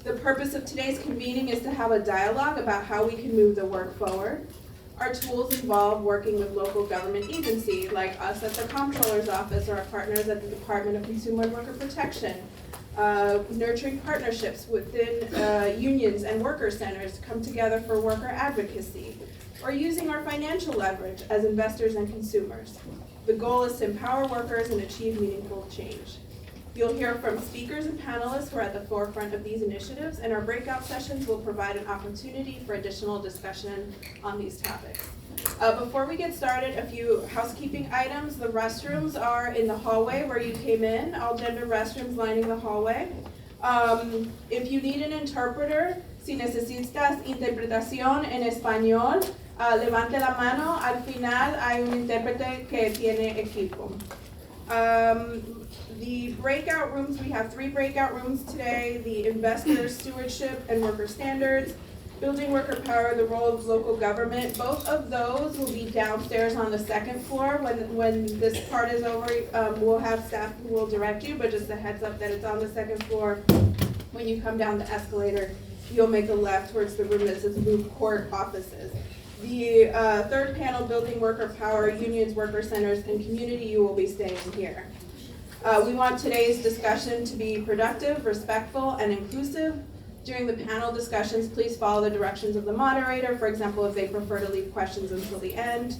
The purpose of today's convening is to have a dialogue about how we can move the work forward. Our tools involve working with local government agencies like us at the Comptroller's office or our partners at the Department of Consumer and Worker Protection, nurturing partnerships within unions and worker centers to come together for worker advocacy, or using our financial leverage as investors and consumers. The goal is to empower workers and achieve meaningful change. You'll hear from speakers and panelists who are at the forefront of these initiatives, and our breakout sessions will provide an opportunity for additional discussion on these topics. Before we get started, a few housekeeping items. The restrooms are in the hallway where you came in, all gender restrooms lining the hallway. If you need an interpreter, si necesitas interpretación en español, levante la mano. Al final hay un intérprete que tiene equipo. The breakout rooms, we have 3 breakout rooms today: the investor stewardship and worker standards, building worker power, the role of local government. Both of those will be downstairs on the 2nd floor. When this part is over, we'll have staff who will direct you, but just a heads up that it's on the 2nd floor. When you come down the escalator, you'll make a left towards the room that says Move Court Offices. The 3rd panel, building worker power, unions, worker centers, and community, you will be staying here. We want today's discussion to be productive, respectful, and inclusive. During the panel discussions, please follow the directions of the moderator. For example, if they prefer to leave questions until the end.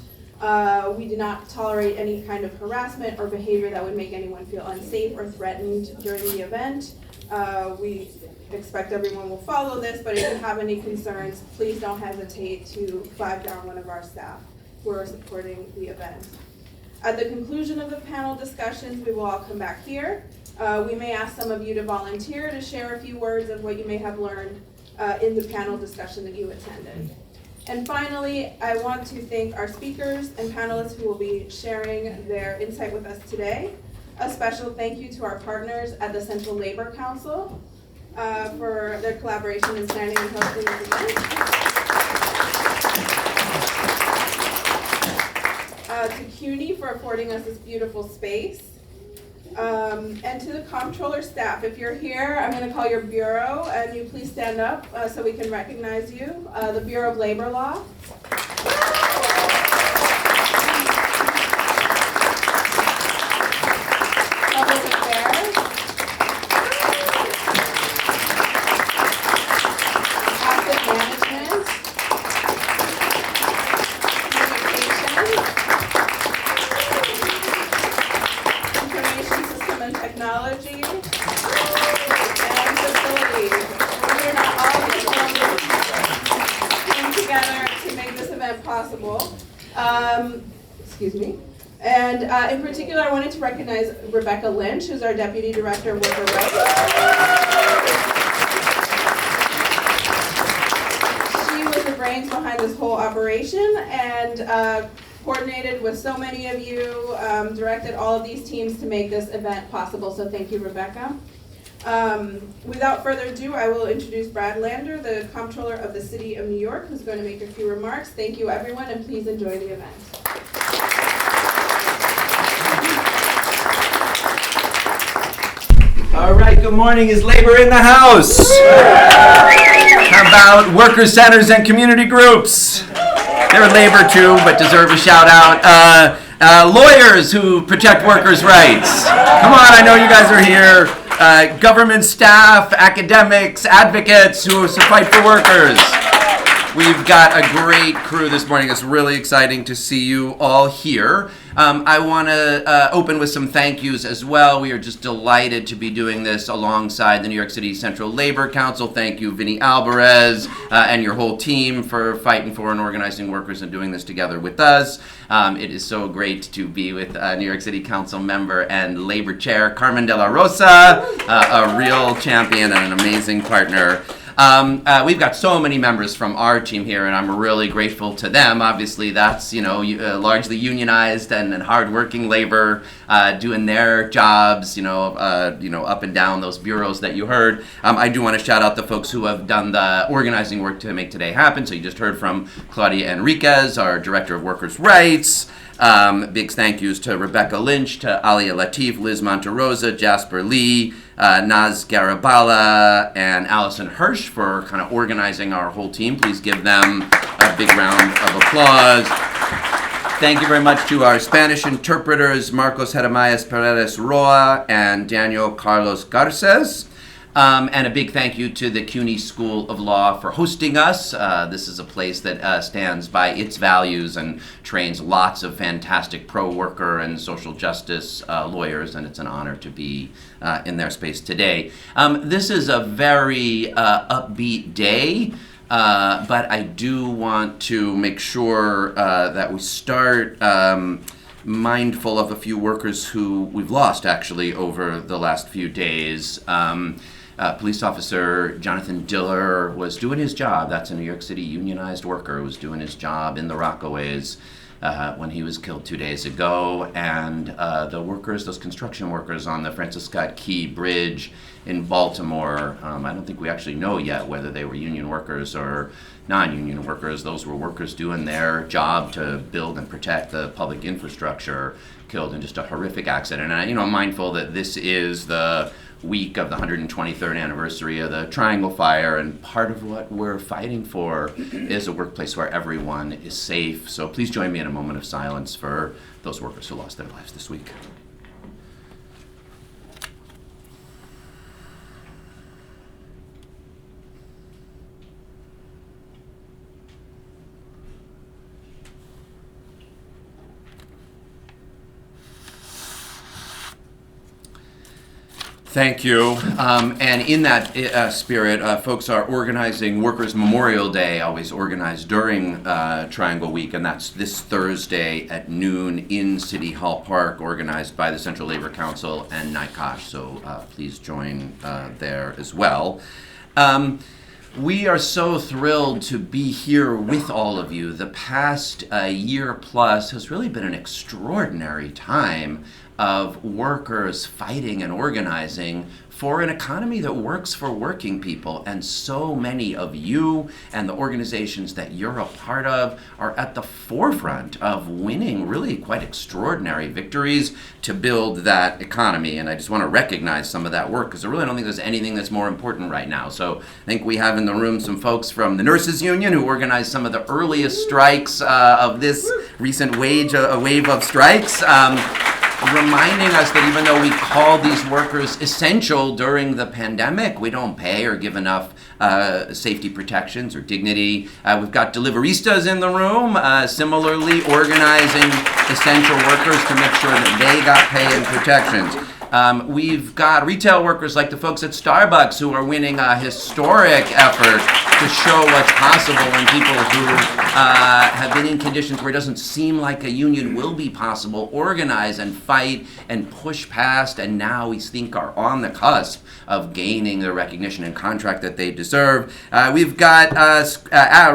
We do not tolerate any kind of harassment or behavior that would make anyone feel unsafe or threatened during the event. We expect everyone will follow this, but if you have any concerns, please don't hesitate to flag down one of our staff who are supporting the event. At the conclusion of the panel discussions, we will all come back here. We may ask some of you to volunteer to share a few words of what you may have learned in the panel discussion that you attended. And finally, I want to thank our speakers and panelists who will be sharing their insight with us today. A special thank you to our partners at the Central Labor Council for their collaboration in planning and hosting this event. To CUNY for affording us this beautiful space. And to the Comptroller staff, if you're here, I'm going to call your bureau, and you please stand up so we can recognize you. The Bureau of Labor Law. Public Affairs. Asset Management. Technology and facilities. We're not all came together to make this event possible. Excuse me. And in particular, I wanted to recognize Rebecca Lynch, who's our Deputy Director of Worker Rights. She was the brains behind this whole operation and coordinated with so many of you, directed all of these teams to make this event possible, so thank you, Rebecca. Without further ado, I will introduce Brad Lander, the Comptroller of the City of New York, who's going to make a few remarks. Thank you, everyone, and please enjoy the event. All right, good morning. Is labor in the house? How about workers, centers, and community groups? They're labor too, but deserve a shout out. Lawyers who protect workers' rights. Come on, I know you guys are here. Government staff, academics, advocates who fight for workers. We've got a great crew this morning. It's really exciting to see you all here. I want to open with some thank yous as well. We are just delighted to be doing this alongside the New York City Central Labor Council. Thank you, Vinny Alvarez, and your whole team for fighting for and organizing workers and doing this together with us. It is so great to be with New York City Council member and Labor Chair Carmen De La Rosa, a real champion and an amazing partner. We've got so many members from our team here, and I'm really grateful to them. Obviously, that's largely unionized and hardworking labor doing their jobs, up and down those bureaus that you heard. I do want to shout out the folks who have done the organizing work to make today happen. So you just heard from Claudia Enriquez, our Director of Workers Rights. Big thank yous to Rebecca Lynch, to Alia Latif, Liz Monterosa, Jasper Lee, Naz Garabala, and Allison Hirsch for kind of organizing our whole team. Please give them a big round of applause. Thank you very much to our Spanish interpreters, Marcos Jeremias Paredes Roa and Daniel Carlos Garces. And a big thank you to the CUNY School of Law for hosting us. This is a place that stands by its values and trains lots of fantastic pro-worker and social justice lawyers, and it's an honor to be in their space today. This is a very upbeat day. But I do want to make sure that we start mindful of a few workers who we've lost actually over the last few days. Police officer Jonathan Diller was doing his job. That's a New York City unionized worker who was doing his job in the Rockaways when he was killed 2 days ago. And the workers, those construction workers on the Francis Scott Key Bridge in Baltimore, I don't think we actually know yet whether they were union workers or non-union workers. Those were workers doing their job to build and protect the public infrastructure, killed in just a horrific accident. And I'm mindful that this is the week of the 123rd anniversary of the Triangle Fire, and part of what we're fighting for is a workplace where everyone is safe. So please join me in a moment of silence for those workers who lost their lives this week. Thank you. And in that spirit, folks are organizing Workers' Memorial Day, always organized during Triangle Week, and that's this Thursday at noon in City Hall Park, organized by the Central Labor Council and NICOSH, so please join there as well. We are so thrilled to be here with all of you. The past year plus has really been an extraordinary time of workers fighting and organizing for an economy that works for working people. And so many of you and the organizations that you're a part of are at the forefront of winning really quite extraordinary victories to build that economy. And I just want to recognize some of that work, because I really don't think there's anything that's more important right now. So I think we have in the room some folks from the Nurses Union who organized some of the earliest strikes of this recent wave of strikes. Reminding us that even though we call these workers essential during the pandemic, we don't pay or give enough safety protections or dignity. We've got deliveristas in the room, similarly organizing essential workers to make sure that they got pay and protections. We've got retail workers like the folks at Starbucks who are winning a historic effort to show what's possible when people who have been in conditions where it doesn't seem like a union will be possible organize and fight and push past, and now we think are on the cusp of gaining the recognition and contract that they deserve. We've got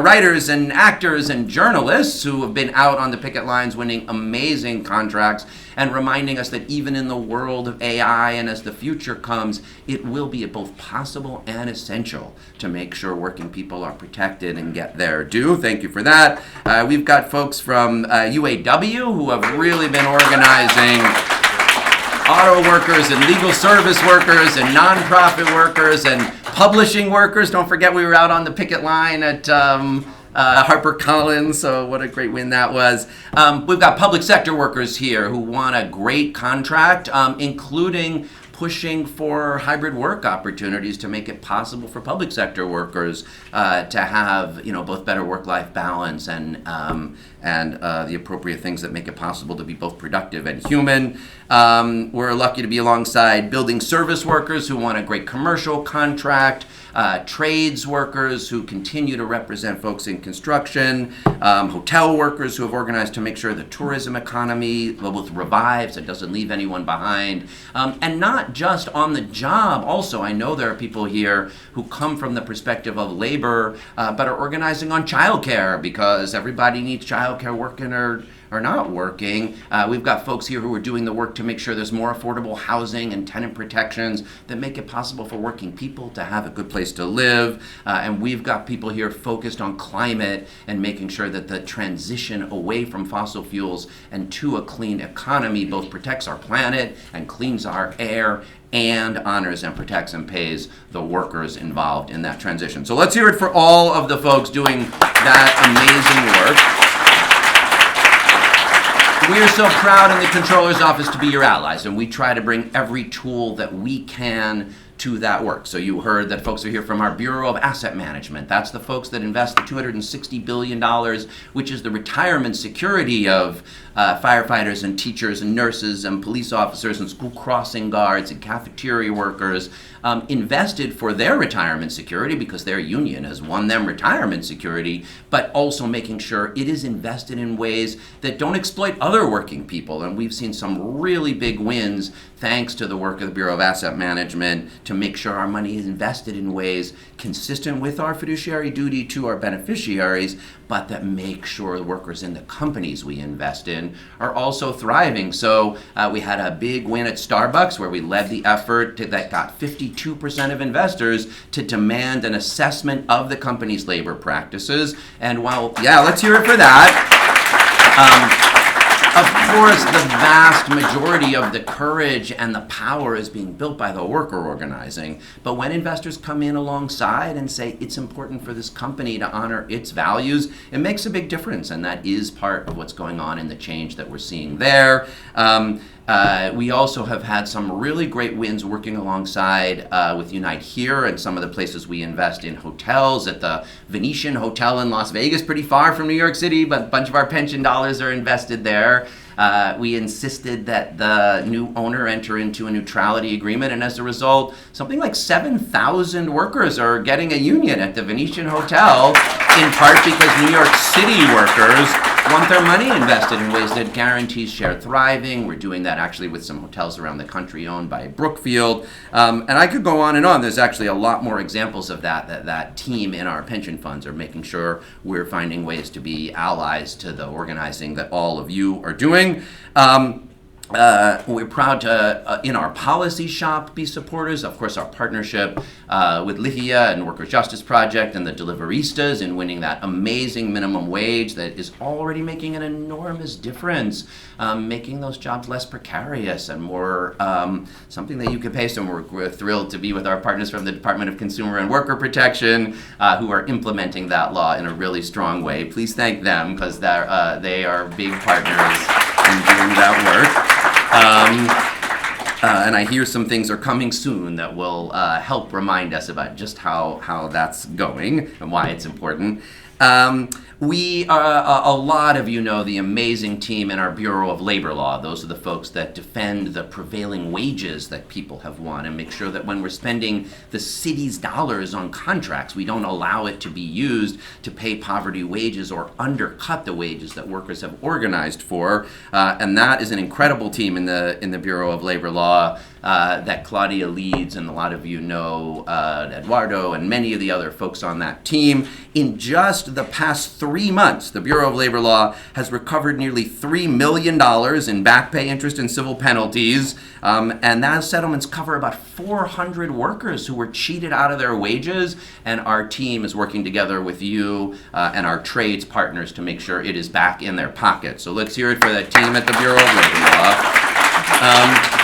writers and actors and journalists who have been out on the picket lines winning amazing contracts and reminding us that even in the world of AI and as the future comes, it will be both possible and essential to make sure working people are protected and get their due. Thank you for that. We've got folks from UAW who have really been organizing auto workers and legal service workers and nonprofit workers and publishing workers. Don't forget we were out on the picket line at HarperCollins, so what a great win that was. We've got public sector workers here who won a great contract, including pushing for hybrid work opportunities to make it possible for public sector workers to have, both better work-life balance and the appropriate things that make it possible to be both productive and human. We're lucky to be alongside building service workers who won a great commercial contract, trades workers who continue to represent folks in construction, hotel workers who have organized to make sure the tourism economy both revives and doesn't leave anyone behind. And not just on the job, also I know there are people here who come from the perspective of labor, but are organizing on childcare because everybody needs childcare. Working are not working. We've got folks here who are doing the work to make sure there's more affordable housing and tenant protections that make it possible for working people to have a good place to live. And we've got people here focused on climate and making sure that the transition away from fossil fuels and to a clean economy both protects our planet and cleans our air and honors and protects and pays the workers involved in that transition. So let's hear it for all of the folks doing that amazing work. We are so proud in the Comptroller's office to be your allies, and we try to bring every tool that we can to that work. So you heard that folks are here from our Bureau of Asset Management. That's the folks that invest the $260 billion, which is the retirement security of firefighters and teachers and nurses and police officers and school crossing guards and cafeteria workers, invested for their retirement security because their union has won them retirement security, but also making sure it is invested in ways that don't exploit other working people. And we've seen some really big wins thanks to the work of the Bureau of Asset Management to make sure our money is invested in ways consistent with our fiduciary duty to our beneficiaries, but that make sure the workers in the companies we invest in are also thriving. So we had a big win at Starbucks where we led the effort that got 52% of investors to demand an assessment of the company's labor practices. And let's hear it for that. Of course, the vast majority of the courage and the power is being built by the worker organizing. But when investors come in alongside and say it's important for this company to honor its values, it makes a big difference. And that is part of what's going on in the change that we're seeing there. We also have had some really great wins working alongside with Unite Here and some of the places we invest in hotels. At the Venetian Hotel in Las Vegas, pretty far from New York City, but a bunch of our pension dollars are invested there. We insisted that the new owner enter into a neutrality agreement, and as a result, something like 7,000 workers are getting a union at the Venetian Hotel, in part because New York City workers want their money invested in ways that guarantees shared thriving. We're doing that actually with some hotels around the country owned by Brookfield. And I could go on and on. There's actually a lot more examples of that team in our pension funds are making sure we're finding ways to be allies to the organizing that all of you are doing. We're proud to, in our policy shop, be supporters. Of course, our partnership with Lihia and Workers' Justice Project and the Deliveristas in winning that amazing minimum wage that is already making an enormous difference, making those jobs less precarious and more something that you can pay. So we're thrilled to be with our partners from the Department of Consumer and Worker Protection who are implementing that law in a really strong way. Please thank them because they are big partners in doing that work. And I hear some things are coming soon that will help remind us about just how that's going and why it's important. We a lot of you know the amazing team in our Bureau of Labor Law. Those are the folks that defend the prevailing wages that people have won and make sure that when we're spending the city's dollars on contracts, we don't allow it to be used to pay poverty wages or undercut the wages that workers have organized for. And that is an incredible team in the Bureau of Labor Law that Claudia leads, and a lot of you know Eduardo and many of the other folks on that team. In just the past 3 months, the Bureau of Labor Law has recovered nearly $3 million in back pay, interest, and civil penalties, and those settlements cover about 400 workers who were cheated out of their wages, and our team is working together with you and our trades partners to make sure it is back in their pocket. So let's hear it for that team at the Bureau of Labor Law.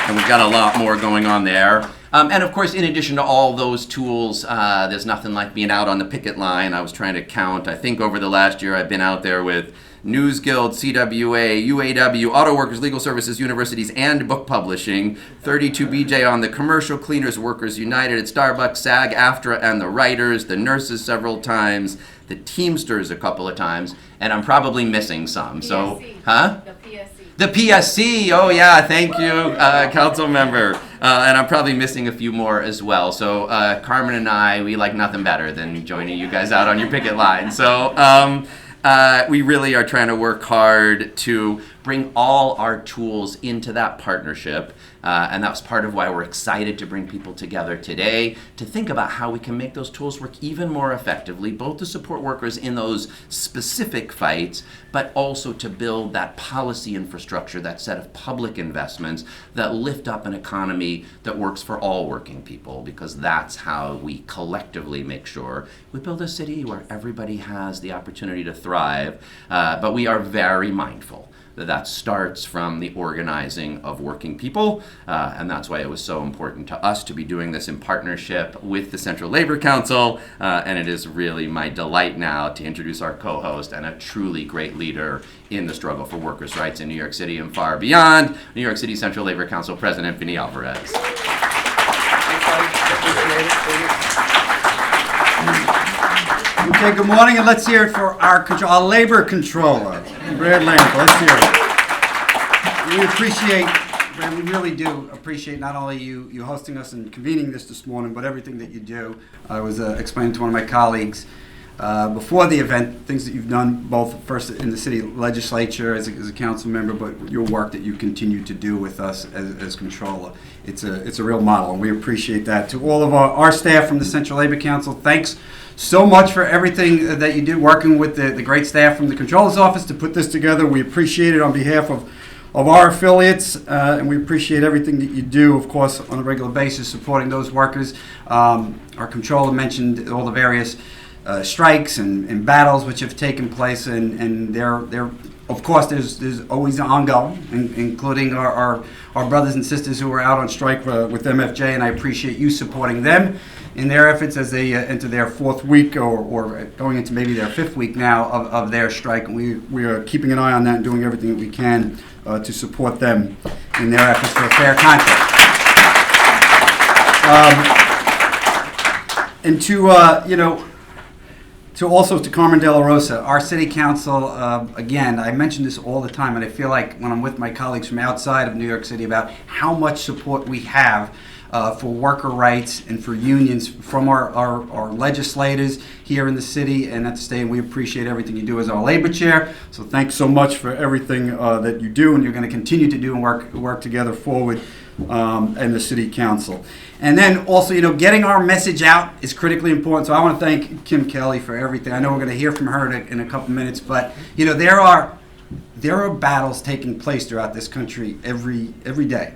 And we've got a lot more going on there. And of course, in addition to all those tools, there's nothing like being out on the picket line. I was trying to count. I think over the last year I've been out there with News Guild, CWA, UAW, Auto Workers, Legal Services, Universities, and Book Publishing. 32 BJ on the Commercial Cleaners, Workers United at Starbucks, SAG, AFTRA, and the writers, the nurses several times, the Teamsters a couple of times, and I'm probably missing some. PSC. So, huh? The PSC. The PSC, oh yeah, thank you, council member. And I'm probably missing a few more as well. So Carmen and I, we like nothing better than joining you guys out on your picket line. So we really are trying to work hard to bring all our tools into that partnership. And that's part of why we're excited to bring people together today to think about how we can make those tools work even more effectively, both to support workers in those specific fights, but also to build that policy infrastructure, that set of public investments that lift up an economy that works for all working people, because that's how we collectively make sure we build a city where everybody has the opportunity to thrive. But we are very mindful that starts from the organizing of working people, and that's why it was so important to us to be doing this in partnership with the Central Labor Council, and it is really my delight now to introduce our co-host and a truly great leader in the struggle for workers' rights in New York City and far beyond, New York City Central Labor Council President Vinny Alvarez. Okay, good morning, and let's hear it for our labor controller, Brad Lamp. Let's hear it. We really do appreciate not only you hosting us and convening this morning, but everything that you do. I was explaining to one of my colleagues before the event, things that you've done both first in the city legislature as a council member, but your work that you continue to do with us as controller. It's a real model, and we appreciate that. To all of our staff from the Central Labor Council, thanks so much for everything that you did working with the great staff from the Comptroller's office to put this together. We appreciate it on behalf of our affiliates, and we appreciate everything that you do, of course, on a regular basis, supporting those workers. Our Comptroller mentioned all the various strikes and battles which have taken place, and they're of course there's always ongoing, including our brothers and sisters who are out on strike with MFJ, and I appreciate you supporting them in their efforts as they enter their fourth week or going into maybe their fifth week now of their strike. And we are keeping an eye on that and doing everything that we can to support them in their efforts for a fair contract. And to Carmen De La Rosa, our city council, again, I mention this all the time, and I feel like when I'm with my colleagues from outside of New York City about how much support we have for worker rights and for unions from our legislators here in the city and at the state. We appreciate everything you do as our labor chair. So thanks so much for everything that you do and you're going to continue to do and work together forward and the city council. And then also, getting our message out is critically important. So I want to thank Kim Kelly for everything. I know we're going to hear from her in a couple minutes, but there are battles taking place throughout this country every day,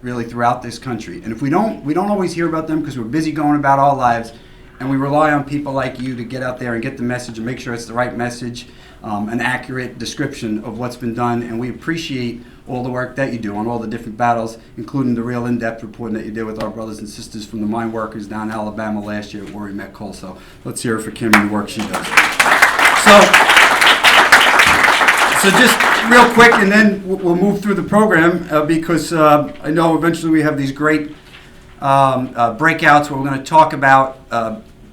really throughout this country. And if we don't always hear about them because we're busy going about our lives, and we rely on people like you to get out there and get the message and make sure it's the right message, an accurate description of what's been done. And we appreciate all the work that you do on all the different battles, including the real in-depth reporting that you did with our brothers and sisters from the mine workers down in Alabama last year where we met coal. So let's hear it for Kim and the work she does. So just real quick, and then we'll move through the program because I know eventually we have these great breakouts where we're going to talk about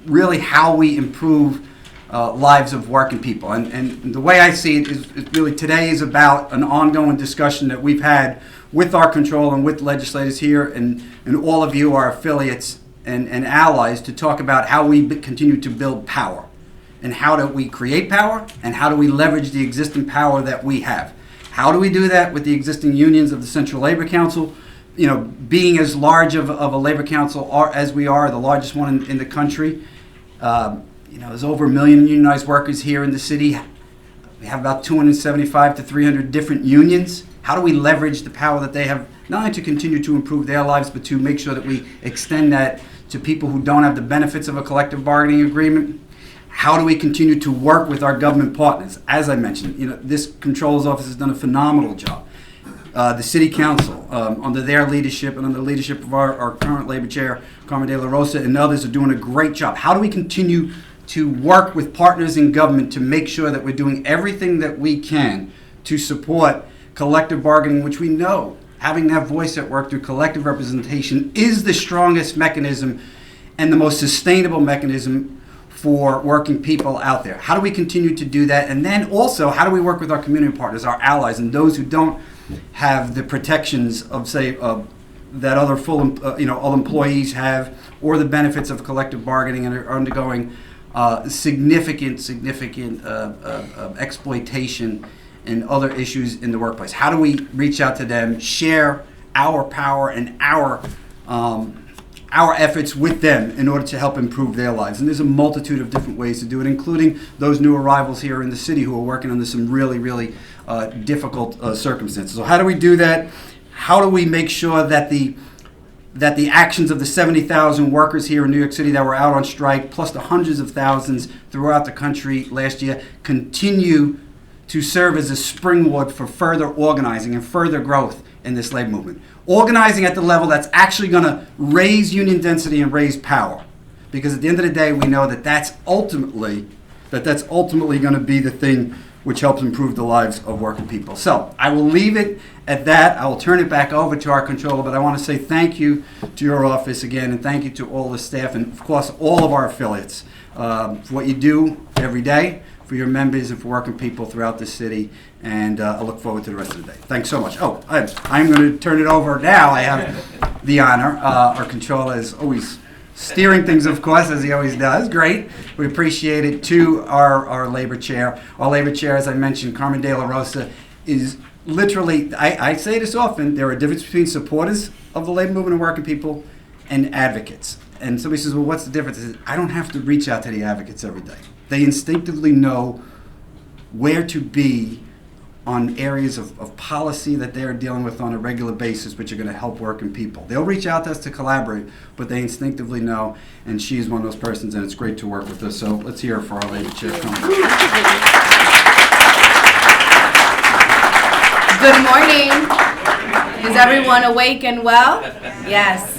really how we improve lives of working people. And the way I see it is really today is about an ongoing discussion that we've had with our control and with legislators here and all of you, our affiliates and allies, to talk about how we continue to build power. And how do we create power, and how do we leverage the existing power that we have? How do we do that with the existing unions of the Central Labor Council? Being as large of a labor council as we are, the largest one in the country. There's over 1 million unionized workers here in the city. We have about 275 to 300 different unions. How do we leverage the power that they have, not only to continue to improve their lives, but to make sure that we extend that to people who don't have the benefits of a collective bargaining agreement? How do we continue to work with our government partners? As I mentioned, this Comptroller's office has done a phenomenal job. The City Council, under their leadership and under the leadership of our current labor chair, Carmen De La Rosa, and others are doing a great job. How do we continue to work with partners in government to make sure that we're doing everything that we can to support collective bargaining, which we know having that voice at work through collective representation is the strongest mechanism and the most sustainable mechanism for working people out there. How do we continue to do that? And then also, how do we work with our community partners, our allies, and those who don't have the protections of, say, that other all employees have, or the benefits of collective bargaining and are undergoing significant exploitation and other issues in the workplace. How do we reach out to them, share our power and our efforts with them in order to help improve their lives? And there's a multitude of different ways to do it, including those new arrivals here in the city who are working under some really, really difficult circumstances. So how do we do that? How do we make sure that the actions of the 70,000 workers here in New York City that were out on strike, plus the hundreds of thousands throughout the country last year, continue to serve as a springboard for further organizing and further growth in this labor movement? Organizing at the level that's actually going to raise union density and raise power. Because at the end of the day, we know that that's ultimately going to be the thing which helps improve the lives of working people. So I will leave it at that. I will turn it back over to our controller, but I want to say thank you to your office again, and thank you to all the staff, and of course all of our affiliates for what you do every day for your members and for working people throughout the city, and I look forward to the rest of the day. Thanks so much. Oh, I'm going to turn it over now. I have the honor. Our controller is always steering things, of course, as he always does. Great. We appreciate it. To our labor chair. Our labor chair, as I mentioned, Carmen De La Rosa, is literally, I say this often, there are a difference between supporters of the labor movement and working people and advocates. And somebody says, well, what's the difference? I said, I don't have to reach out to the advocates every day. They instinctively know where to be on areas of policy that they're dealing with on a regular basis, which are going to help working people. They'll reach out to us to collaborate, but they instinctively know, and she's one of those persons, and it's great to work with us. So let's hear her for our labor chair. Good morning. Is everyone awake and well? Yes.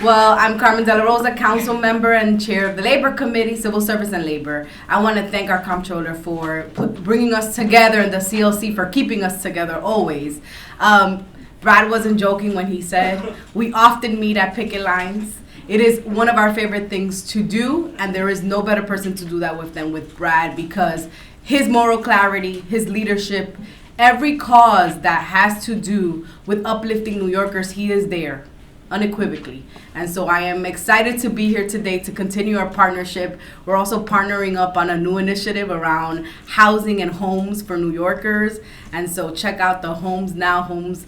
Well, I'm Carmen De La Rosa, council member and chair of the Labor Committee, Civil Service and Labor. I want to thank our Comptroller for bringing us together, and the CLC for keeping us together always. Brad wasn't joking when he said we often meet at picket lines. It is one of our favorite things to do, and there is no better person to do that with than with Brad, because his moral clarity, his leadership, every cause that has to do with uplifting New Yorkers, he is there unequivocally. And so I am excited to be here today to continue our partnership. We're also partnering up on a new initiative around housing and homes for New Yorkers. And so check out the Homes Now, Homes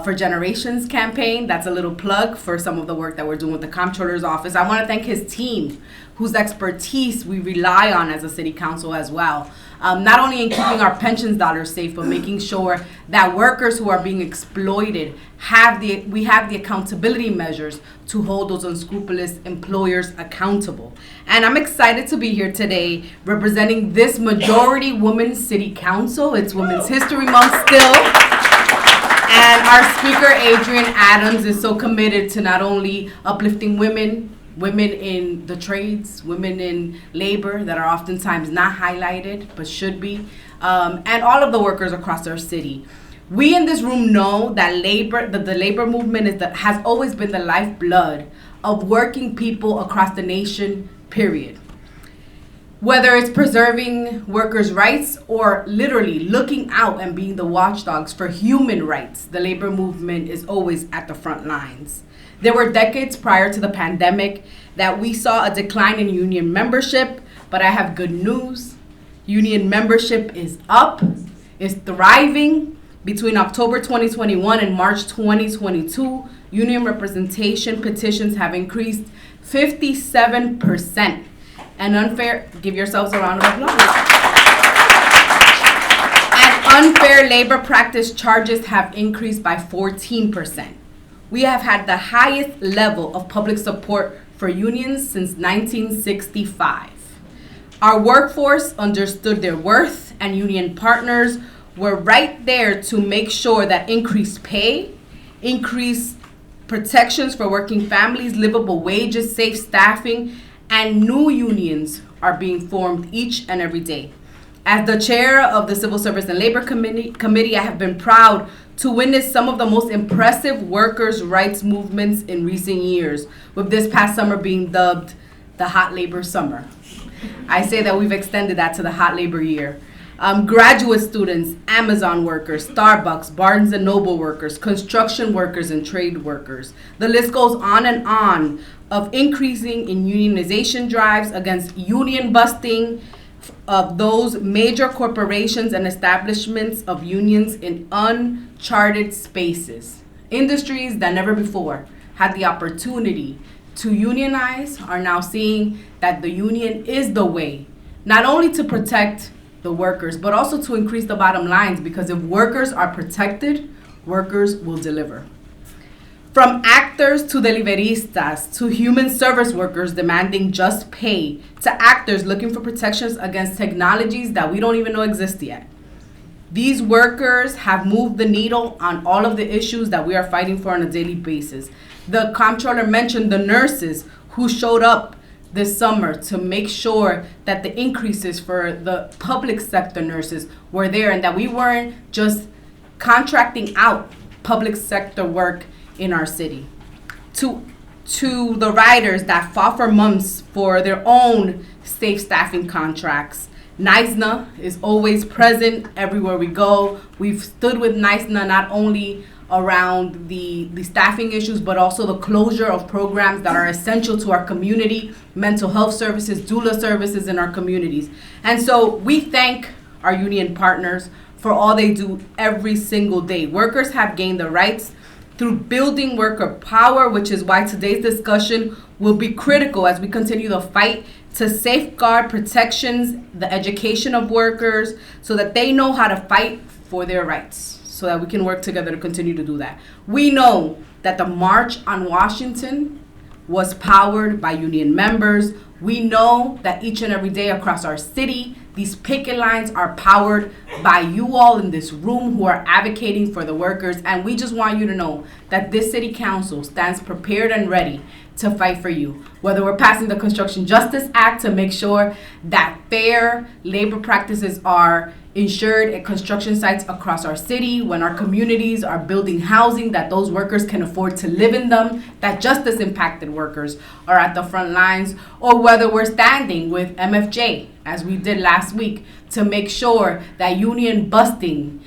for Generations campaign. That's a little plug for some of the work that we're doing with the Comptroller's office. I want to thank his team, whose expertise we rely on as a city council as well. Not only in keeping our pensions dollars safe, but making sure that workers who are being exploited we have the accountability measures to hold those unscrupulous employers accountable. And I'm excited to be here today representing this majority woman city council. It's Women's History Month still. And our speaker, Adrian Adams, is so committed to not only uplifting women in the trades, women in labor that are oftentimes not highlighted but should be, and all of the workers across our city. We in this room know that the labor movement has always been the lifeblood of working people across the nation, period. Whether it's preserving workers' rights or literally looking out and being the watchdogs for human rights, the labor movement is always at the front lines. There were decades prior to the pandemic that we saw a decline in union membership, but I have good news. Union membership is up, is thriving. Between October 2021 and March 2022, union representation petitions have increased 57%. Give yourselves a round of applause. And unfair labor practice charges have increased by 14%. We have had the highest level of public support for unions since 1965. Our workforce understood their worth, and union partners were right there to make sure that increased pay, increased protections for working families, livable wages, safe staffing, and new unions are being formed each and every day. As the chair of the Civil Service and Labor Committee, I have been proud to witness some of the most impressive workers' rights movements in recent years, with this past summer being dubbed the hot labor summer. I say that we've extended that to the hot labor year. Graduate students, Amazon workers, Starbucks, Barnes & Noble workers, construction workers, and trade workers. The list goes on of increasing in unionization drives against union busting, of those major corporations and establishments of unions in uncharted spaces. Industries that never before had the opportunity to unionize are now seeing that the union is the way, not only to protect the workers, but also to increase the bottom lines, because if workers are protected, workers will deliver. From actors to deliveristas, to human service workers demanding just pay, to actors looking for protections against technologies that we don't even know exist yet. These workers have moved the needle on all of the issues that we are fighting for on a daily basis. The Comptroller mentioned the nurses who showed up this summer to make sure that the increases for the public sector nurses were there, and that we weren't just contracting out public sector work in our city. To the riders that fought for months for their own safe staffing contracts, NYSNA is always present everywhere we go. We've stood with NYSNA not only around the staffing issues, but also the closure of programs that are essential to our community, mental health services, doula services in our communities. And so we thank our union partners for all they do every single day. Workers have gained the rights through building worker power, which is why today's discussion will be critical as we continue the fight to safeguard protections, the education of workers, so that they know how to fight for their rights, so that we can work together to continue to do that. We know that the March on Washington was powered by union members. We know that each and every day across our city, these picket lines are powered by you all in this room who are advocating for the workers. And we just want you to know that this city council stands prepared and ready to fight for you. Whether we're passing the Construction Justice Act to make sure that fair labor practices are ensured at construction sites across our city, when our communities are building housing that those workers can afford to live in them, that justice impacted workers are at the front lines, or whether we're standing with MFJ, as we did last week, to make sure that union busting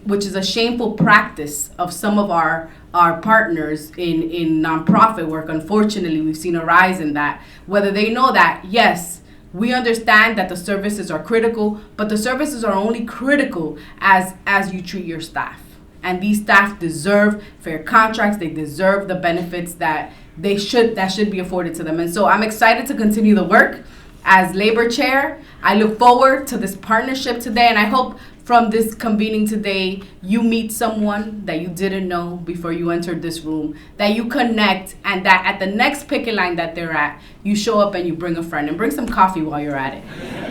which is a shameful practice of some of our partners in nonprofit work. Unfortunately, we've seen a rise in that. Whether they know that, yes, we understand that the services are critical, but the services are only critical as you treat your staff. And these staff deserve fair contracts. They deserve the benefits that should be afforded to them. And so I'm excited to continue the work as labor chair. I look forward to this partnership today, and I hope from this convening today, you meet someone that you didn't know before you entered this room, that you connect, and that at the next picket line that they're at, you show up and you bring a friend, and bring some coffee while you're at it.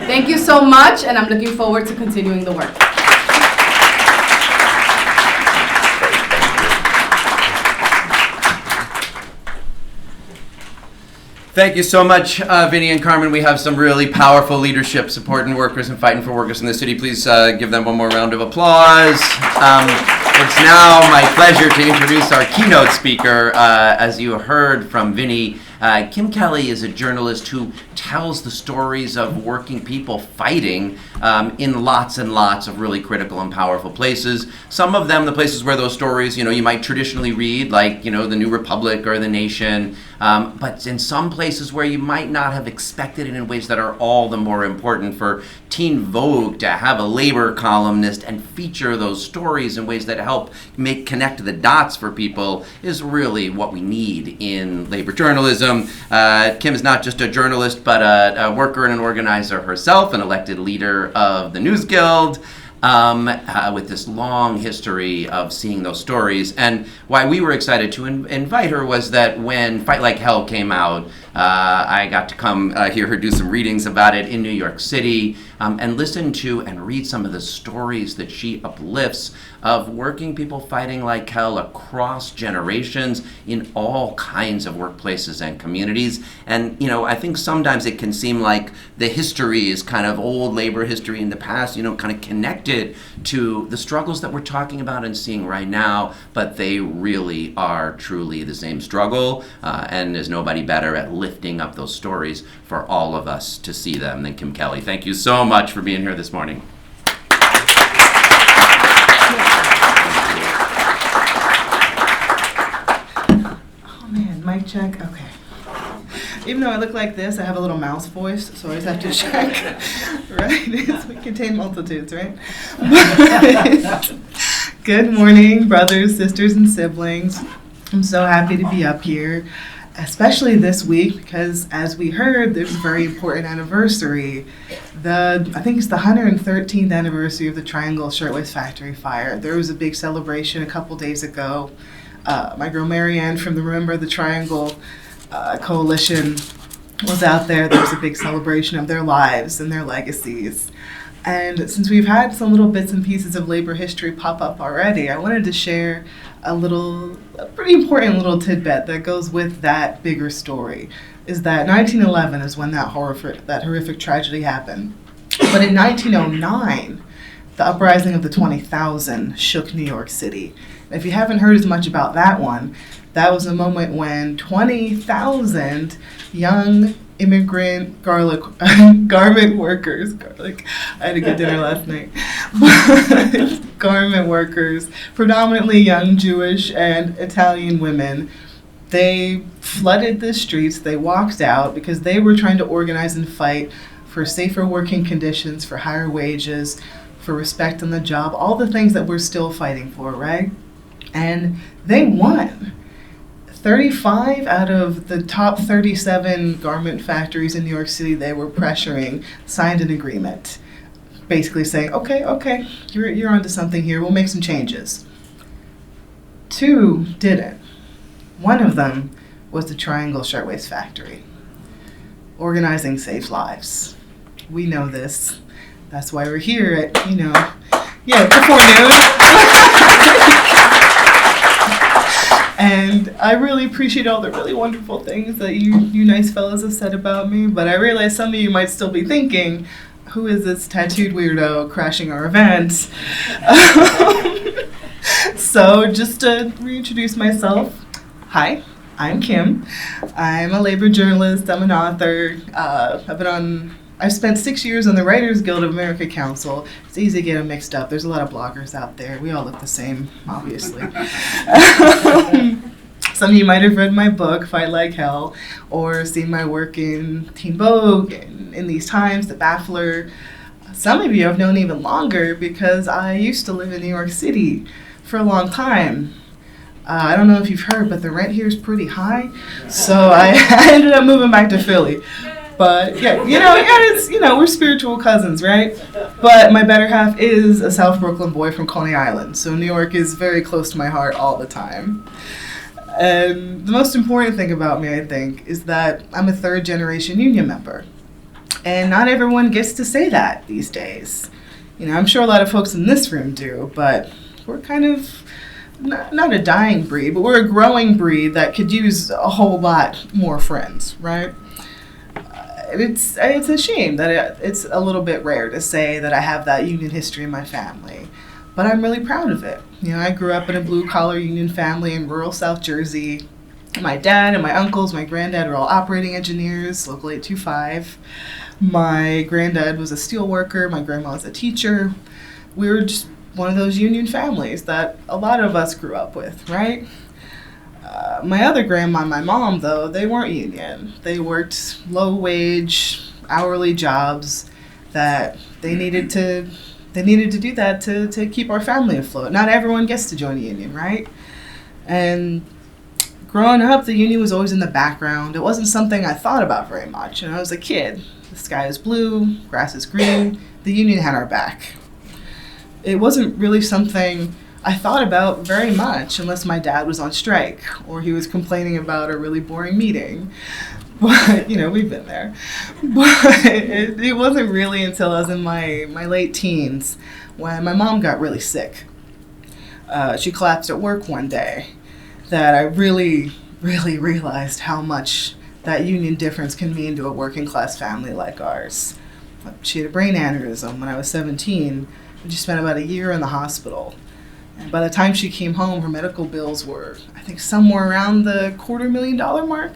Thank you so much, and I'm looking forward to continuing the work. Thank you so much, Vinny and Carmen. We have some really powerful leadership supporting workers and fighting for workers in the city. Please give them one more round of applause. It's now my pleasure to introduce our keynote speaker. As you heard from Vinny, Kim Kelly is a journalist who tells the stories of working people fighting in lots and lots of really critical and powerful places. Some of them, the places where those stories, you might traditionally read, like, the New Republic or The Nation. But in some places where you might not have expected it in ways that are all the more important. For Teen Vogue to have a labor columnist and feature those stories in ways that help connect the dots for people is really what we need in labor journalism. Kim is not just a journalist, but a worker and an organizer herself, an elected leader of the News Guild. With this long history of seeing those stories. And why we were excited to invite her was that when Fight Like Hell came out, I got to come hear her do some readings about it in New York City, and listen to and read some of the stories that she uplifts of working people fighting like hell across generations in all kinds of workplaces and communities. And, I think sometimes it can seem like the history is kind of old labor history in the past, kind of connected to the struggles that we're talking about and seeing right now, but they really are truly the same struggle, and there's nobody better at lifting up those stories for all of us to see them than Kim Kelly. Thank you so much for being here this morning. Oh man, mic check, okay. Even though I look like this, I have a little mouse voice, so I always have to check. Right? We contain multitudes, right? Good morning, brothers, sisters, and siblings. I'm so happy to be up here, especially this week because, as we heard, there's a very important anniversary. I think it's the 113th anniversary of the Triangle Shirtwaist Factory fire. There was a big celebration a couple days ago. My girl Marianne from the Remember the Triangle Coalition was out there. There was a big celebration of their lives and their legacies. And since we've had some little bits and pieces of labor history pop up already, I wanted to share a pretty important little tidbit that goes with that bigger story. Is that 1911 is when that horrific tragedy happened. But in 1909, the uprising of the 20,000 shook New York City. And if you haven't heard as much about that one, that was a moment when 20,000 young immigrant garment workers, I had a good dinner last night, garment workers, predominantly young Jewish and Italian women, they flooded the streets, they walked out because they were trying to organize and fight for safer working conditions, for higher wages, for respect on the job, all the things that we're still fighting for, right? And they won. 35 out of the top 37 garment factories in New York City they were pressuring signed an agreement, basically saying, okay, you're onto something here, we'll make some changes. 2 didn't. One of them was the Triangle Shirtwaist Factory. Organizing saves lives. We know this. That's why we're here at, before noon. And I really appreciate all the really wonderful things that you nice fellas have said about me, but I realize some of you might still be thinking, who is this tattooed weirdo crashing our event? So just to reintroduce myself, hi, I'm Kim. I'm a labor journalist, I'm an author. I've spent 6 years on the Writers Guild of America Council. It's easy to get them mixed up. There's a lot of bloggers out there. We all look the same, obviously. Some of you might have read my book, Fight Like Hell, or seen my work in Teen Vogue, in These Times, The Baffler. Some of you I've known even longer because I used to live in New York City for a long time. I don't know if you've heard, but the rent here is pretty high. So I ended up moving back to Philly. But we're spiritual cousins, right? But my better half is a South Brooklyn boy from Coney Island, so New York is very close to my heart all the time. And the most important thing about me, I think, is that I'm a 3rd-generation union member. And not everyone gets to say that these days. I'm sure a lot of folks in this room do, but we're kind of not a dying breed, but we're a growing breed that could use a whole lot more friends, right? It's a shame that it's a little bit rare to say that I have that union history in my family, but I'm really proud of it. I grew up in a blue-collar union family in rural South Jersey. My dad and my uncles, my granddad were all operating engineers, Local 825. My granddad was a steel worker, my grandma was a teacher. We were just one of those union families that a lot of us grew up with, right? My other grandma and my mom, though, they weren't union. They worked low-wage, hourly jobs that they needed to do that to keep our family afloat. Not everyone gets to join a union, right? And growing up, the union was always in the background. It wasn't something I thought about very much. I was a kid. The sky is blue, grass is green. The union had our back. It wasn't really something I thought about very much unless my dad was on strike or he was complaining about a really boring meeting. But, we've been there. But it wasn't really until I was in my late teens when my mom got really sick. She collapsed at work one day that I really, really realized how much that union difference can mean to a working class family like ours. She had a brain aneurysm when I was 17, and she spent about a year in the hospital. And by the time she came home, her medical bills were, I think, somewhere around the $250,000 mark.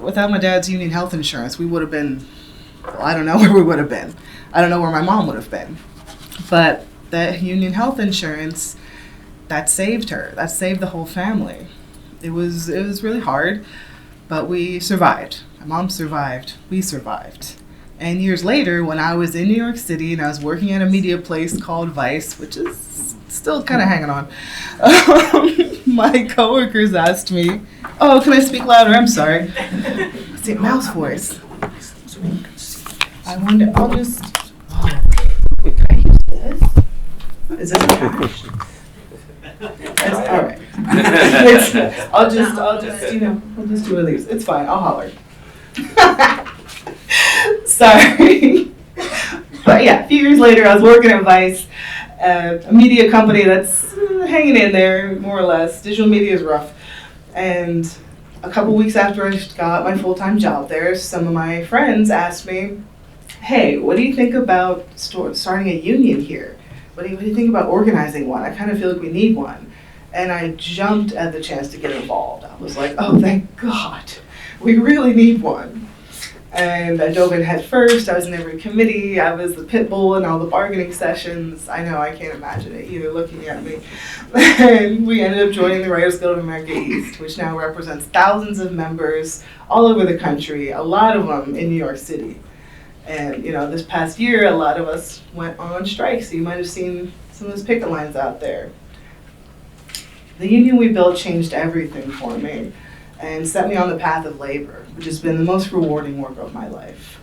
Without my dad's union health insurance, we would have been, I don't know where we would have been. I don't know where my mom would have been. But that union health insurance, that saved her. That saved the whole family. It was really hard, But we survived. My mom survived. We survived. And years later, when I was in New York City and I was working at a media place called Vice, which is still kind of hanging on, my coworkers asked me, "Oh, can I speak louder? I'm sorry." See, mouse voice. I wonder, I'll just, wait, can I use this? Is this attached? That's, all right. I'll just, I'll just do one of these. It's fine, I'll holler. Sorry. But yeah, a few years later, I was working at Vice, a media company that's hanging in there, more or less. Digital media is rough. And a couple weeks after I got my full-time job there, some of my friends asked me, "Hey, what do you think about starting a union here? What do you think about organizing one? I kind of feel like we need one." And I jumped at the chance to get involved. I was like, "Oh, thank God, we really need one." And I dove in head first. I was in every committee. I was the pit bull in all the bargaining sessions. I know, I can't imagine it either looking at me. And we ended up joining the Writers Guild of America East, which now represents thousands of members all over the country, a lot of them in New York City. And this past year, a lot of us went on strike, so you might have seen some of those picket lines out there. The union we built changed everything for me and set me on the path of labor, which has been the most rewarding work of my life.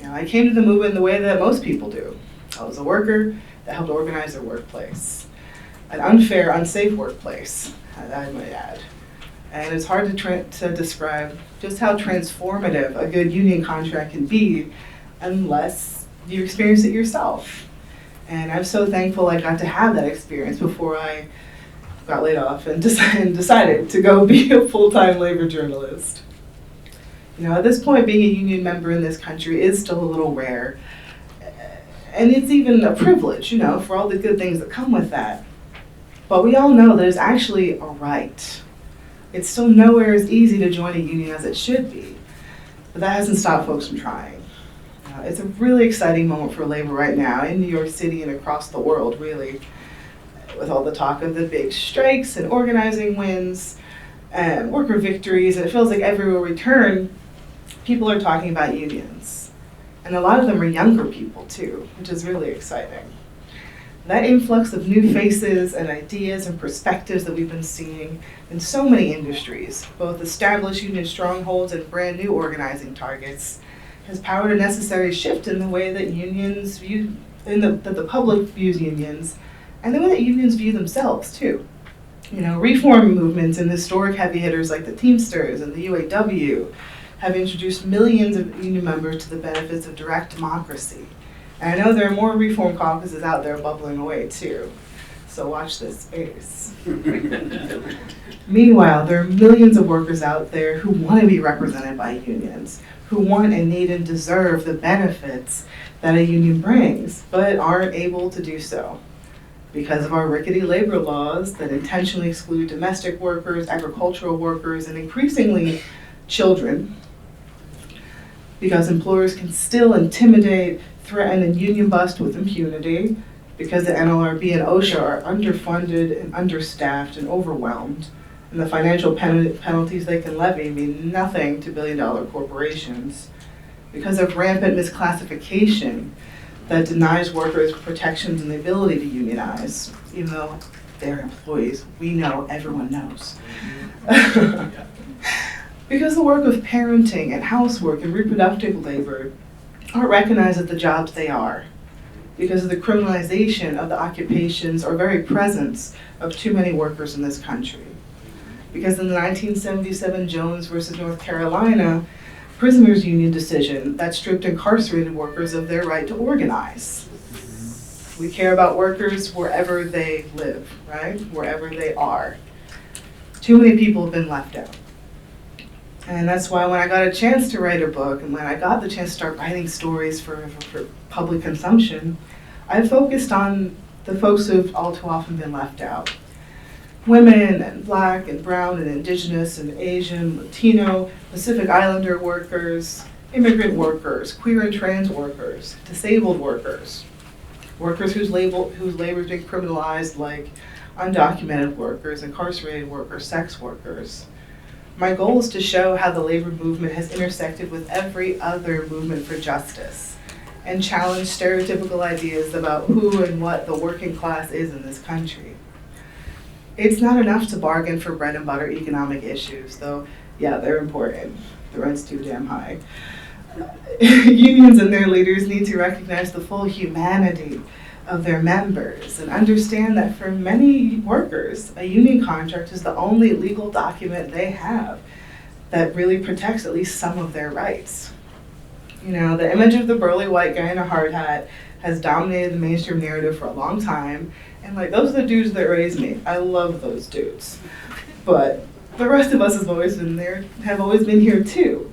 I came to the movement the way that most people do. I was a worker that helped organize their workplace. An unfair, unsafe workplace, I might add. And it's hard to describe just how transformative a good union contract can be unless you experience it yourself. And I'm so thankful I got to have that experience before I got laid off and decided to go be a full-time labor journalist. At this point, being a union member in this country is still a little rare. And it's even a privilege, for all the good things that come with that. But we all know that it's actually a right. It's still nowhere as easy to join a union as it should be. But that hasn't stopped folks from trying. It's a really exciting moment for labor right now in New York City and across the world, really. With all the talk of the big strikes and organizing wins and worker victories, and it feels like everywhere we turn, people are talking about unions. And a lot of them are younger people too, which is really exciting. That influx of new faces and ideas and perspectives that we've been seeing in so many industries, both established union strongholds and brand new organizing targets, has powered a necessary shift in the way that unions view, that the public views unions, and the way that unions view themselves too. Reform movements and historic heavy hitters like the Teamsters and the UAW have introduced millions of union members to the benefits of direct democracy. And I know there are more reform caucuses out there bubbling away too. So watch this space. Meanwhile, there are millions of workers out there who want to be represented by unions, who want and need and deserve the benefits that a union brings, but aren't able to do so because of our rickety labor laws that intentionally exclude domestic workers, agricultural workers, and increasingly children, because employers can still intimidate, threaten, and union bust with impunity, because the NLRB and OSHA are underfunded and understaffed and overwhelmed, and the financial penalties they can levy mean nothing to billion-dollar corporations, because of rampant misclassification that denies workers protections and the ability to unionize, even though they're employees. We know, everyone knows. Because the work of parenting and housework and reproductive labor aren't recognized as the jobs they are, because of the criminalization of the occupations or very presence of too many workers in this country. Because in the 1977 Jones versus North Carolina prisoners union decision that stripped incarcerated workers of their right to organize. We care about workers wherever they live, right? Wherever they are. Too many people have been left out. And that's why when I got a chance to write a book and when I got the chance to start writing stories for public consumption, I focused on the folks who've all too often been left out. Women and Black and brown and indigenous and Asian, Latino, Pacific Islander workers, immigrant workers, queer and trans workers, disabled workers, workers whose labor has been criminalized like undocumented workers, incarcerated workers, sex workers, My goal is to show how the labor movement has intersected with every other movement for justice and challenge stereotypical ideas about who and what the working class is in this country. It's not enough to bargain for bread and butter economic issues, though, yeah, they're important. The rent's too damn high. Unions and their leaders need to recognize the full humanity of their members and understand that for many workers, a union contract is the only legal document they have that really protects at least some of their rights. You know, the image of the burly white guy in a hard hat has dominated the mainstream narrative for a long time, and like, those are the dudes that raised me. I love those dudes. But the rest of us have always been here too.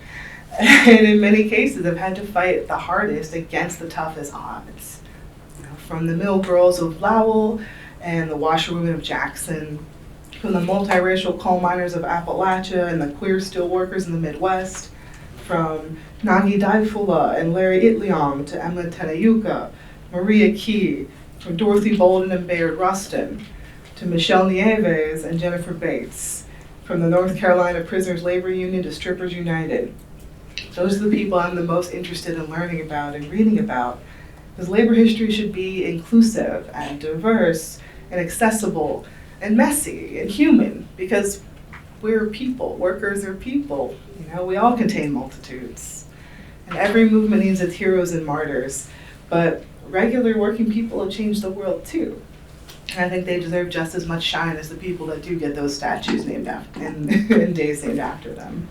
And in many cases have had to fight the hardest against the toughest odds. You know, from the mill girls of Lowell and the washerwomen of Jackson, from the multiracial coal miners of Appalachia and the queer steel workers in the Midwest, from Nagi Daifula and Larry Itliong to Emma Tenayuka, Maria Key, from Dorothy Bolden and Bayard Rustin, to Michelle Nieves and Jennifer Bates, from the North Carolina Prisoners Labor Union to Strippers United. Those are the people I'm the most interested in learning about and reading about, because labor history should be inclusive and diverse and accessible and messy and human, because we're people. Workers are people. You know, we all contain multitudes. And every movement needs its heroes and martyrs, but regular working people have changed the world too. And I think they deserve just as much shine as the people that do get those statues named after and days named after them.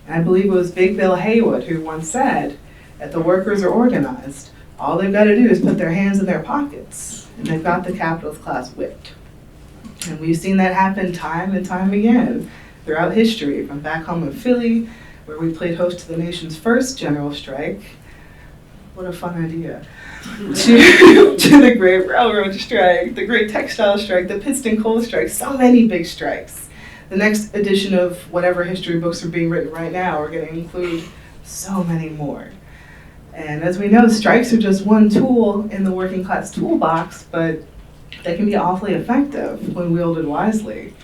And I believe it was Big Bill Haywood who once said, if the workers are organized, all they've got to do is put their hands in their pockets, and they've got the capitalist class whipped. And we've seen that happen time and time again throughout history, from back home in Philly, where we played host to the nation's first general strike. What a fun idea. to the great railroad strike, the great textile strike, the piston coal strike, so many big strikes. The next edition of whatever history books are being written right now are going to include so many more. And as we know, strikes are just one tool in the working class toolbox, but they can be awfully effective when wielded wisely.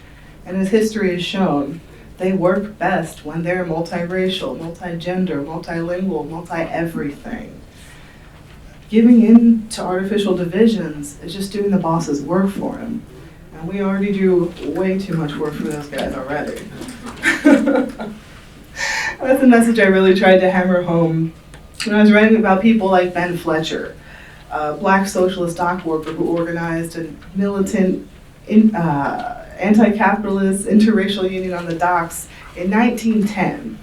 And as history has shown, they work best when they're multiracial, multigender, multilingual, multi-everything. Giving in to artificial divisions is just doing the boss's work for him. And we already do way too much work for those guys already. That's the message I really tried to hammer home when I was writing about people like Ben Fletcher, a black socialist dock worker who organized a militant anti-capitalist interracial union on the docks in 1910.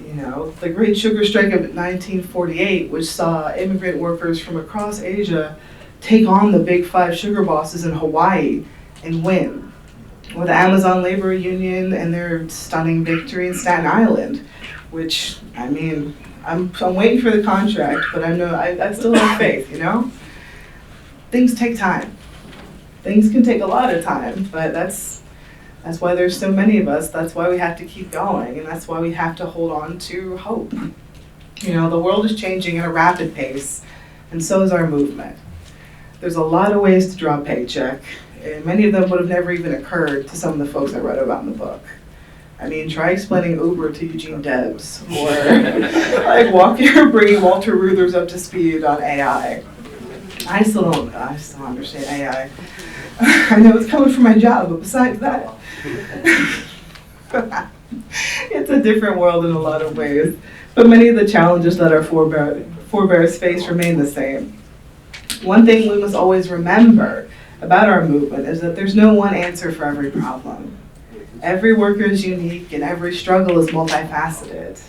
You know, the Great Sugar Strike of 1948, which saw immigrant workers from across Asia take on the big five sugar bosses in Hawaii and win. Or the Amazon Labor Union and their stunning victory in Staten Island, which, I mean, I'm waiting for the contract, but I still have faith, you know? Things take time. Things can take a lot of time, but that's why there's so many of us. That's why we have to keep going, and that's why we have to hold on to hope. You know, the world is changing at a rapid pace, and so is our movement. There's a lot of ways to draw a paycheck, and many of them would have never even occurred to some of the folks I wrote about in the book. I mean, try explaining Uber to Eugene Debs, or like walking or bringing Walter Reuther's up to speed on AI. I still don't understand AI. I know it's coming from my job, but besides that, it's a different world in a lot of ways. But many of the challenges that our forebears face remain the same. One thing we must always remember about our movement is that there's no one answer for every problem. Every worker is unique and every struggle is multifaceted.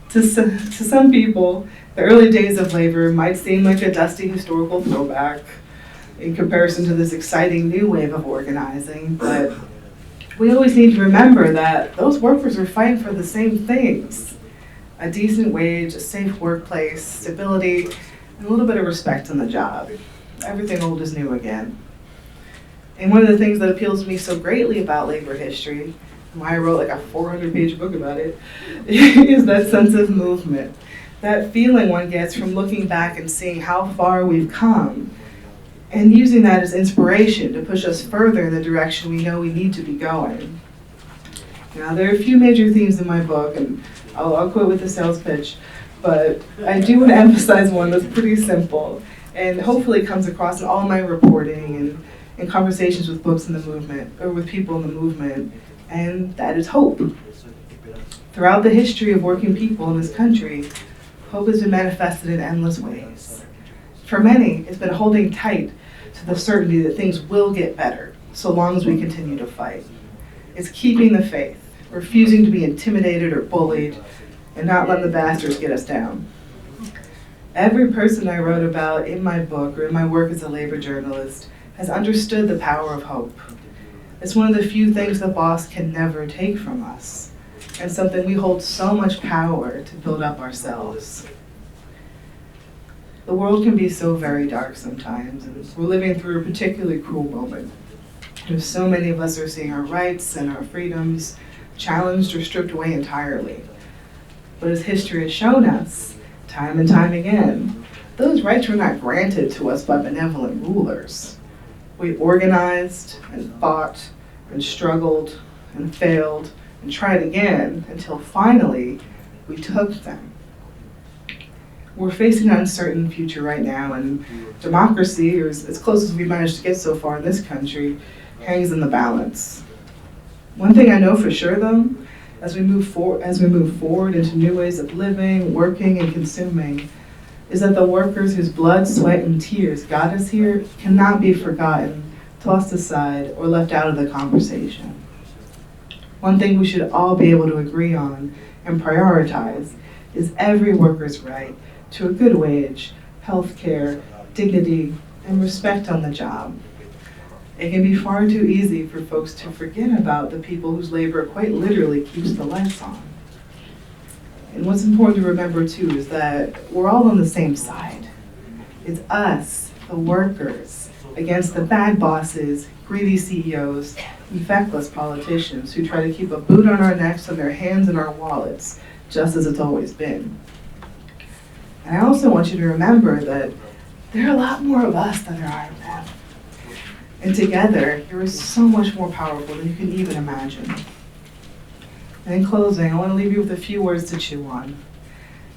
To some people, the early days of labor might seem like a dusty historical throwback in comparison to this exciting new wave of organizing, but we always need to remember that those workers are fighting for the same things: a decent wage, a safe workplace, stability, and a little bit of respect on the job. Everything old is new again. And one of the things that appeals to me so greatly about labor history, and why I wrote like a 400-page book about it, is that sense of movement. That feeling one gets from looking back and seeing how far we've come, and using that as inspiration to push us further in the direction we know we need to be going. Now, there are a few major themes in my book, and I'll quit with the sales pitch, but I do want to emphasize one that's pretty simple, and hopefully comes across in all my reporting and in conversations with books in the movement, or with people in the movement, and that is hope. Throughout the history of working people in this country, hope has been manifested in endless ways. For many, it's been holding tight to the certainty that things will get better, so long as we continue to fight. It's keeping the faith, refusing to be intimidated or bullied, and not letting the bastards get us down. Every person I wrote about in my book or in my work as a labor journalist has understood the power of hope. It's one of the few things the boss can never take from us, and something we hold so much power to build up ourselves. The world can be so very dark sometimes, and we're living through a particularly cruel moment. And so many of us are seeing our rights and our freedoms challenged or stripped away entirely. But as history has shown us, time and time again, those rights were not granted to us by benevolent rulers. We organized and fought and struggled and failed and tried again until finally we took them. We're facing an uncertain future right now, and democracy, or as close as we've managed to get so far in this country, hangs in the balance. One thing I know for sure, though, as we move forward into new ways of living, working, and consuming, is that the workers whose blood, sweat, and tears got us here cannot be forgotten, tossed aside, or left out of the conversation. One thing we should all be able to agree on and prioritize is every worker's right to a good wage, health care, dignity, and respect on the job. It can be far too easy for folks to forget about the people whose labor quite literally keeps the lights on. And what's important to remember too is that we're all on the same side. It's us, the workers, against the bad bosses, greedy CEOs, and feckless politicians who try to keep a boot on our necks and their hands in our wallets, just as it's always been. And I also want you to remember that there are a lot more of us than there are of them. And together, you're so much more powerful than you can even imagine. And in closing, I want to leave you with a few words to chew on.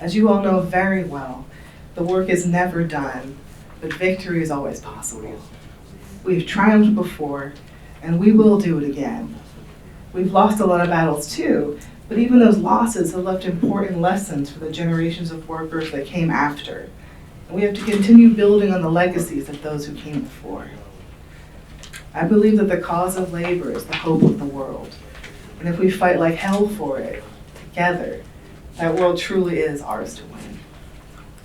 As you all know very well, the work is never done, but victory is always possible. We've triumphed before, and we will do it again. We've lost a lot of battles too, but even those losses have left important lessons for the generations of workers that came after. And we have to continue building on the legacies of those who came before. I believe that the cause of labor is the hope of the world. And if we fight like hell for it, together, that world truly is ours to win.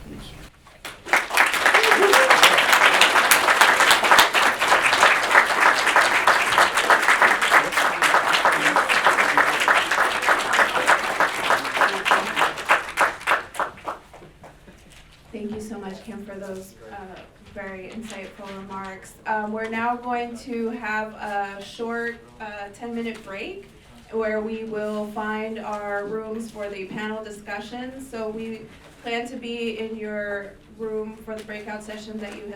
Thank you. Thank you so much, Kim, for those very insightful remarks. We're now going to have a short 10-minute break where we will find our rooms for the panel discussions. So we plan to be in your room for the breakout sessions that you had